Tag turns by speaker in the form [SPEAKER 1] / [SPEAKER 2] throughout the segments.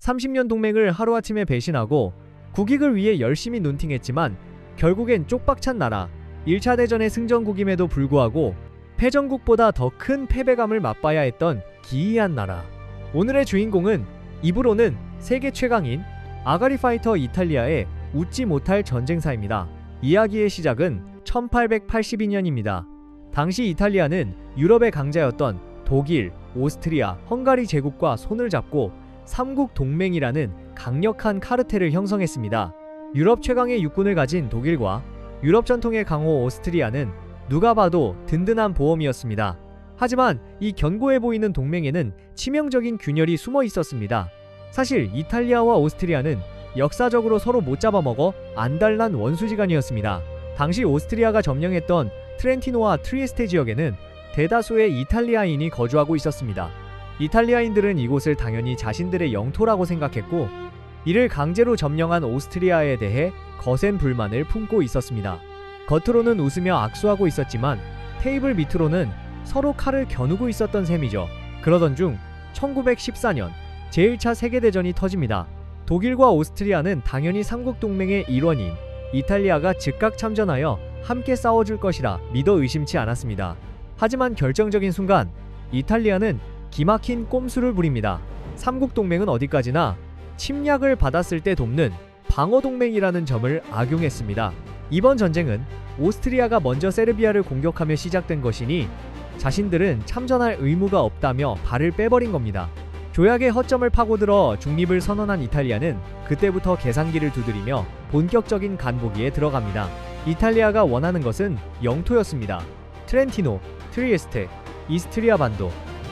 [SPEAKER 1] 30년 동맹을 하루아침에 배신하고 국익을 위해 열심히 논팅했지만 결국엔 쪽박찬 나라 1차 대전의 승전국임에도 불구하고 패전국보다 더 큰 패배감을 맛봐야 했던 기이한 나라. 오늘의 주인공은 입으로는 세계 최강인 아가리 파이터 이탈리아의 웃지 못할 전쟁사입니다. 이야기의 시작은 1882년입니다. 당시 이탈리아는 유럽의 강자였던 독일, 오스트리아, 헝가리 제국과 손을 잡고 삼국 동맹이라는 강력한 카르텔을 형성했습니다. 유럽 최강의 육군을 가진 독일과 유럽 전통의 강호 오스트리아는 누가 봐도 든든한 보험이었습니다. 하지만 이 견고해 보이는 동맹에는 치명적인 균열이 숨어 있었습니다. 사실 이탈리아와 오스트리아는 역사적으로 서로 못 잡아먹어 안달난 원수지간이었습니다. 당시 오스트리아가 점령했던 트렌티노와 트리에스테 지역에는 대다수의 이탈리아인이 거주하고 있었습니다. 이탈리아인들은 이곳을 당연히 자신들의 영토라고 생각했고 이를 강제로 점령한 오스트리아에 대해 거센 불만을 품고 있었습니다. 겉으로는 웃으며 악수하고 있었지만 테이블 밑으로는 서로 칼을 겨누고 있었던 셈이죠. 그러던 중 1914년 제1차 세계대전이 터집니다. 독일과 오스트리아는 당연히 삼국동맹의 일원인 이탈리아가 즉각 참전하여 함께 싸워줄 것이라 믿어 의심치 않았습니다. 하지만 결정적인 순간 이탈리아는 기막힌 꼼수를 부립니다. 삼국동맹은 어디까지나 침략을 받았을 때 돕는 방어동맹이라는 점을 악용했습니다. 이번 전쟁은 오스트리아가 먼저 세르비아를 공격하며 시작된 것이니 자신들은 참전할 의무가 없다며 발을 빼버린 겁니다. 조약의 허점을 파고들어 중립을 선언한 이탈리아는 그때부터 계산기를 두드리며 본격적인 간보기에 들어갑니다. 이탈리아가 원하는 것은 영토였습니다. 트렌티노, 트리에스테, 이스트리아 반도,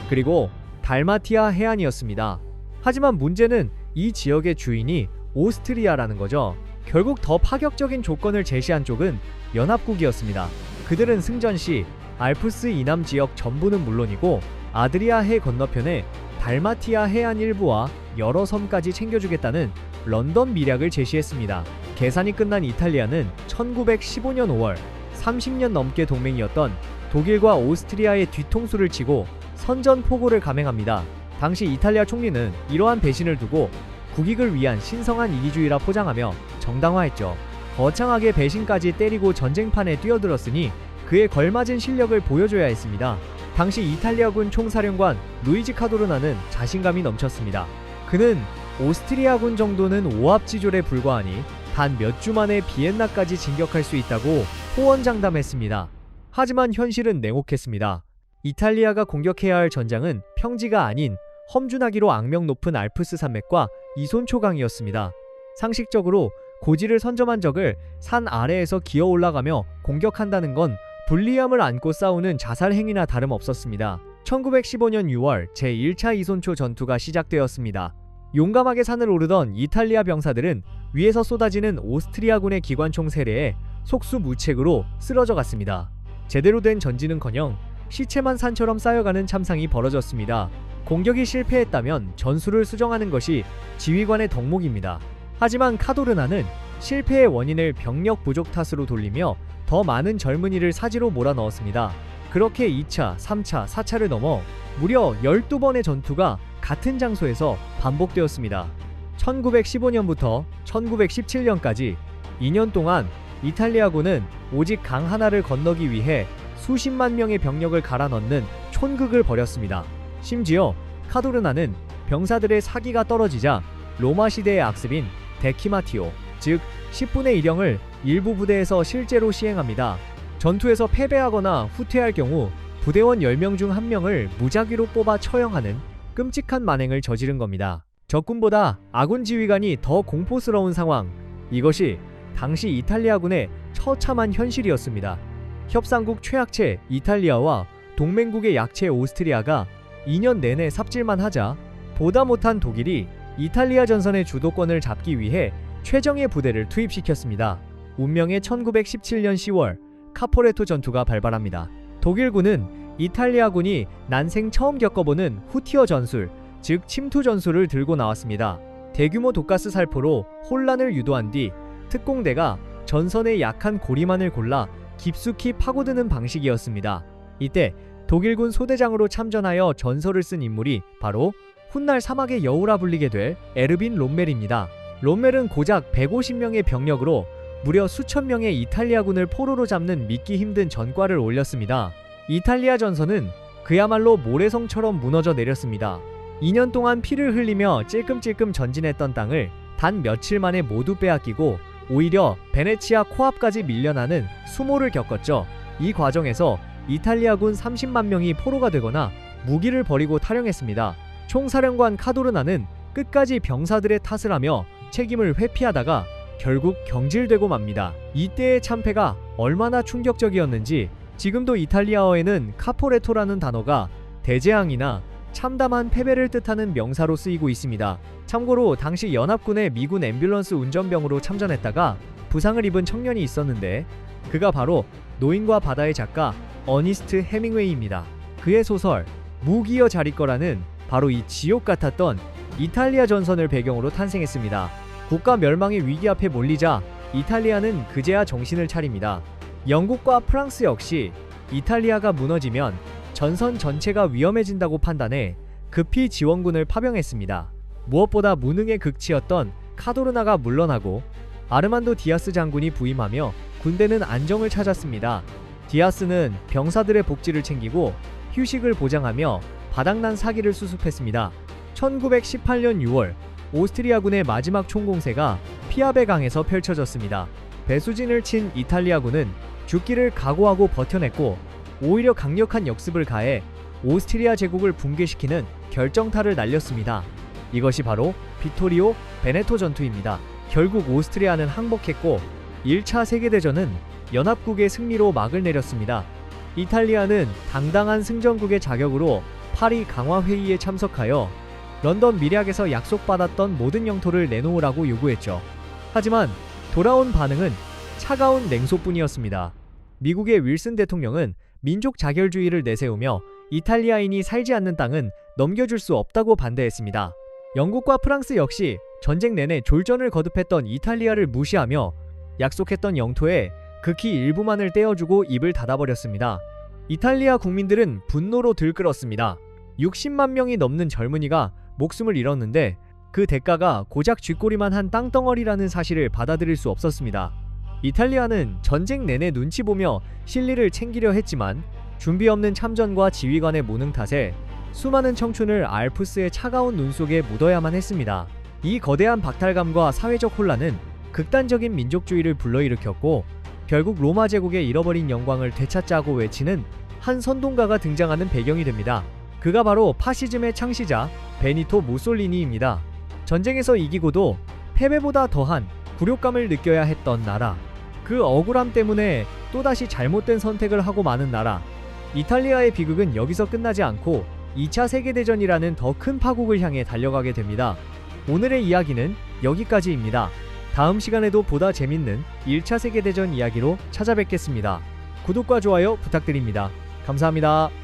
[SPEAKER 1] 그리고 달마티아 해안이었습니다. 하지만 문제는 이 지역의 주인이 오스트리아라는 거죠. 결국 더 파격적인 조건을 제시한 쪽은 연합국이었습니다. 그들은 승전 시 알프스 이남 지역 전부는 물론이고 아드리아 해 건너편에 달마티아 해안 일부와 여러 섬까지 챙겨주겠다는 런던 미략을 제시했습니다. 계산이 끝난 이탈리아는 1915년 5월 30년 넘게 동맹이었던 독일과 오스트리아의 뒤통수를 치고 선전포고를 감행합니다. 당시 이탈리아 총리는 이러한 배신을 두고 국익을 위한 신성한 이기주의라 포장하며 정당화했죠. 거창하게 배신까지 때리고 전쟁판에 뛰어들었으니 그에 걸맞은 실력을 보여줘야 했습니다. 당시 이탈리아군 총사령관 루이지 카도르나는 자신감이 넘쳤습니다. 그는 오스트리아군 정도는 오합지졸에 불과하니 단 몇 주 만에 비엔나까지 진격할 수 있다고 호언장담했습니다. 하지만 현실은 냉혹했습니다. 이탈리아가 공격해야 할 전장은 평지가 아닌 험준하기로 악명 높은 알프스 산맥과 이손초강이었습니다. 상식적으로 고지를 선점한 적을 산 아래에서 기어 올라가며 공격한다는 건 불리함을 안고 싸우는 자살 행위나 다름없었습니다. 1915년 6월 제1차 이손초 전투가 시작되었습니다. 용감하게 산을 오르던 이탈리아 병사들은 위에서 쏟아지는 오스트리아군의 기관총 세례에 속수무책으로 쓰러져 갔습니다. 제대로 된 전진은커녕 시체만 산처럼 쌓여가는 참상이 벌어졌습니다. 공격이 실패했다면 전술을 수정하는 것이 지휘관의 덕목입니다. 하지만 카도르나는 실패의 원인을 병력 부족 탓으로 돌리며 더 많은 젊은이를 사지로 몰아넣었습니다. 그렇게 2차, 3차, 4차를 넘어 무려 12번의 전투가 같은 장소에서 반복되었습니다. 1915년부터 1917년까지 2년 동안 이탈리아군은 오직 강 하나를 건너기 위해 수십만 명의 병력을 갈아 넣는 촌극을 벌였습니다. 심지어 카도르나는 병사들의 사기가 떨어지자 로마 시대의 악습인 데키마티오, 즉 10분의 1형을 일부 부대에서 실제로 시행합니다. 전투에서 패배하거나 후퇴할 경우 부대원 10명 중 1명을 무작위로 뽑아 처형하는 끔찍한 만행을 저지른 겁니다. 적군보다 아군 지휘관이 더 공포스러운 상황, 이것이 당시 이탈리아군의 처참한 현실이었습니다. 협상국 최약체 이탈리아와 동맹국의 약체 오스트리아가 2년 내내 삽질만 하자 보다 못한 독일이 이탈리아 전선의 주도권을 잡기 위해 최정예 부대를 투입시켰습니다. 운명의 1917년 10월 카포레토 전투가 발발합니다. 독일군은 이탈리아군이 난생 처음 겪어보는 후티어 전술, 즉 침투 전술을 들고 나왔습니다. 대규모 독가스 살포로 혼란을 유도한 뒤 특공대가 전선의 약한 고리만을 골라 깊숙이 파고드는 방식이었습니다. 이때 독일군 소대장으로 참전하여 전설을 쓴 인물이 바로 훗날 사막의 여우라 불리게 될 에르빈 롬멜입니다. 롬멜은 고작 150명의 병력으로 무려 수천 명의 이탈리아군을 포로로 잡는 믿기 힘든 전과를 올렸습니다. 이탈리아 전선은 그야말로 모래성처럼 무너져 내렸습니다. 2년 동안 피를 흘리며 찔끔찔끔 전진했던 땅을 단 며칠 만에 모두 빼앗기고 오히려 베네치아 코앞까지 밀려나는 수모를 겪었죠. 이 과정에서 이탈리아군 30만 명이 포로가 되거나 무기를 버리고 탈영했습니다. 총사령관 카도르나는 끝까지 병사들의 탓을 하며 책임을 회피하다가 결국 경질되고 맙니다. 이때의 참패가 얼마나 충격적이었는지 지금도 이탈리아어에는 카포레토라는 단어가 대재앙이나 참담한 패배를 뜻하는 명사로 쓰이고 있습니다. 참고로 당시 연합군의 미군 앰뷸런스 운전병으로 참전했다가 부상을 입은 청년이 있었는데 그가 바로 노인과 바다의 작가 어니스트 해밍웨이입니다. 그의 소설 무기여 자리거라는 바로 이 지옥 같았던 이탈리아 전선을 배경으로 탄생했습니다. 국가 멸망의 위기 앞에 몰리자 이탈리아는 그제야 정신을 차립니다. 영국과 프랑스 역시 이탈리아가 무너지면 전선 전체가 위험해진다고 판단해 급히 지원군을 파병했습니다. 무엇보다 무능의 극치였던 카도르나가 물러나고 아르만도 디아스 장군이 부임하며 군대는 안정을 찾았습니다. 디아스는 병사들의 복지를 챙기고 휴식을 보장하며 바닥난 사기를 수습했습니다. 1918년 6월 오스트리아군의 마지막 총공세가 피아베 강에서 펼쳐졌습니다. 배수진을 친 이탈리아군은 죽기를 각오하고 버텨냈고 오히려 강력한 역습을 가해 오스트리아 제국을 붕괴시키는 결정타를 날렸습니다. 이것이 바로 비토리오 베네토 전투입니다. 결국 오스트리아는 항복했고 1차 세계대전은 연합국의 승리로 막을 내렸습니다. 이탈리아는 당당한 승전국의 자격으로 파리 강화회의에 참석하여 런던 밀약에서 약속받았던 모든 영토를 내놓으라고 요구했죠. 하지만 돌아온 반응은 차가운 냉소뿐이었습니다. 미국의 윌슨 대통령은 민족 자결주의를 내세우며 이탈리아인이 살지 않는 땅은 넘겨줄 수 없다고 반대했습니다. 영국과 프랑스 역시 전쟁 내내 졸전을 거듭했던 이탈리아를 무시하며 약속했던 영토에 극히 일부만을 떼어주고 입을 닫아버렸습니다. 이탈리아 국민들은 분노로 들끓었습니다. 60만 명이 넘는 젊은이가 목숨을 잃었는데 그 대가가 고작 쥐꼬리만 한 땅덩어리라는 사실을 받아들일 수 없었습니다. 이탈리아는 전쟁 내내 눈치 보며 실리를 챙기려 했지만 준비 없는 참전과 지휘관의 무능 탓에 수많은 청춘을 알프스의 차가운 눈 속에 묻어야만 했습니다. 이 거대한 박탈감과 사회적 혼란은 극단적인 민족주의를 불러일으켰고 결국 로마 제국의 잃어버린 영광을 되찾자고 외치는 한 선동가가 등장하는 배경이 됩니다. 그가 바로 파시즘의 창시자 베니토 무솔리니입니다. 전쟁에서 이기고도 패배보다 더한 굴욕감을 느껴야 했던 나라, 그 억울함 때문에 또다시 잘못된 선택을 하고 마는 나라. 이탈리아의 비극은 여기서 끝나지 않고 2차 세계대전이라는 더 큰 파국을 향해 달려가게 됩니다. 오늘의 이야기는 여기까지입니다. 다음 시간에도 보다 재밌는 1차 세계대전 이야기로 찾아뵙겠습니다. 구독과 좋아요 부탁드립니다. 감사합니다.